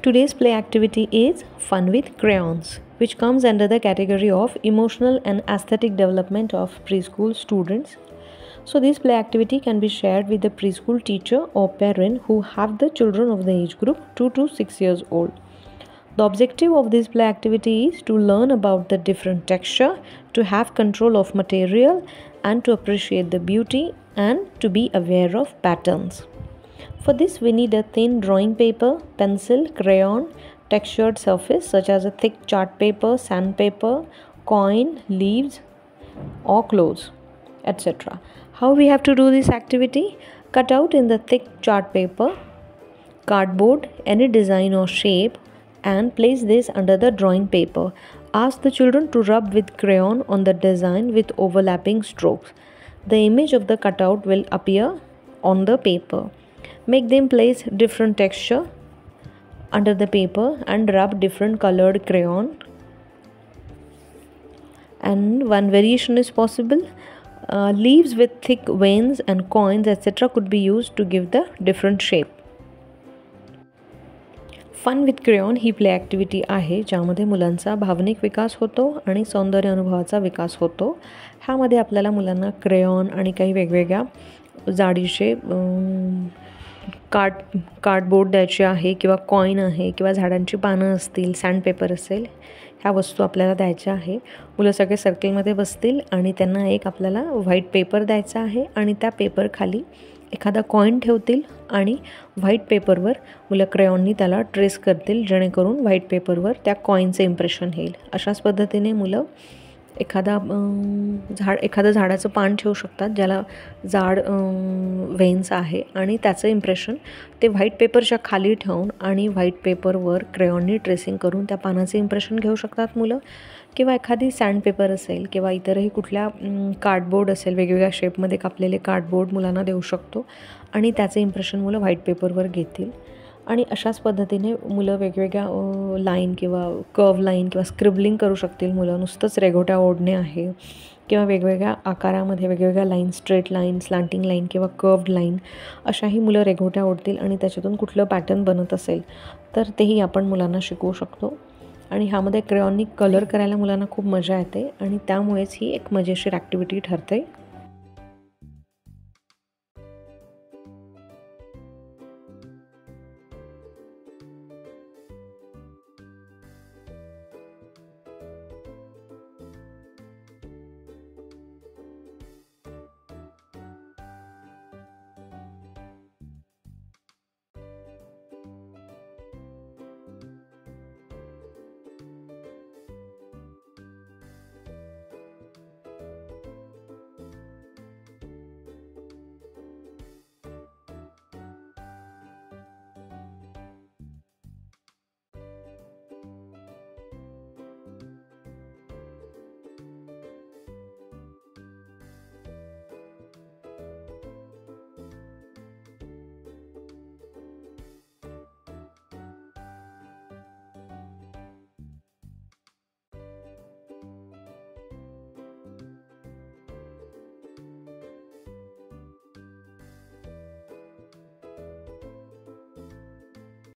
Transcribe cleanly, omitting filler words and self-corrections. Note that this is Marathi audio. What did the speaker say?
Today's play activity is Fun with Crayons, which comes under the category of emotional and aesthetic development of preschool students. So this play activity can be shared with the preschool teacher or parent who have the children of the age group 2 to 6 years old. The objective of this play activity is to learn about the different texture, to have control of material, and to appreciate the beauty and to be aware of patterns. For this we need a thin drawing paper, pencil, crayon, textured surface such as a thick chart paper, sandpaper, coin, leaves or clothes, etc. How we have to do this activity? Cut out in the thick chart paper, cardboard, any design or shape and place this under the drawing paper. Ask the children to rub with crayon on the design with overlapping strokes. The image of the cutout will appear on the paper. Make them place different texture under the paper and rub different colored crayon. And one variation is possible. Leaves with thick veins and coins etc. could be used to give the different shape. Fun with crayon ही प्ले ॲक्टिव्हिटी आहे ज्यामध्ये मुलांचा भावनिक विकास होतो आणि सौंदर्य अनुभवाचा विकास होतो. ह्यामध्ये आपल्याला मुलांना क्रेयॉन आणि काही वेगवेगळ्या जाडीचे कार्डबोर्ड द्यायचे आहे किंवा कॉईन आहे किंवा झाडांची पानं असतील, सँडपेपर असेल, ह्या वस्तू आपल्याला द्यायच्या आहे. मुलं सगळे सर्कलमध्ये बसतील आणि त्यांना एक आपल्याला व्हाईट पेपर द्यायचा आहे आणि त्या पेपर खाली एखादा कॉईन ठेवतील आणि व्हाईट पेपरवर मुलं क्रेयॉननी त्याला ट्रेस करतील जेणेकरून व्हाईट पेपरवर त्या कॉईनचं इम्प्रेशन येईल. अशाच पद्धतीने मुलं एखादं झाडाचं पान ठेवू शकतात ज्याला जाड वेन्स आहे आणि त्याचं इम्प्रेशन ते व्हाईट पेपरच्या खाली ठेवून आणि व्हाईट पेपरवर क्रेयॉननी ट्रेसिंग करून त्या पानाचं इम्प्रेशन घेऊ शकतात मुलं. किंवा एखादी सँडपेपर असेल किंवा इतरही कुठल्या कार्डबोर्ड असेल, वेगवेगळ्या शेपमध्ये कापलेले कार्डबोर्ड मुलांना देऊ शकतो आणि त्याचं इम्प्रेशन मुलं व्हाईट पेपरवर घेतील. आणि अशाच पद्धतीने मुलं वेगवेगळ्या लाईन किंवा कर्व लाईन किंवा स्क्रिबलिंग करू शकतील. मुलं नुसतंच रेघोट्या ओढणे आहे किंवा वेगवेगळ्या आकारामध्ये वेगवेगळ्या line, straight line, slanting line किंवा कर्व्ड लाईन अशाही मुलं रेघोट्या ओढतील आणि त्याच्यातून कुठलं पॅटर्न बनत असेल तर तेही आपण मुलांना शिकवू शकतो. आणि ह्यामध्ये क्रेयॉननी कलर करायला मुलांना खूप मजा येते आणि त्यामुळेच ही एक मजेशीर ॲक्टिव्हिटी ठरते.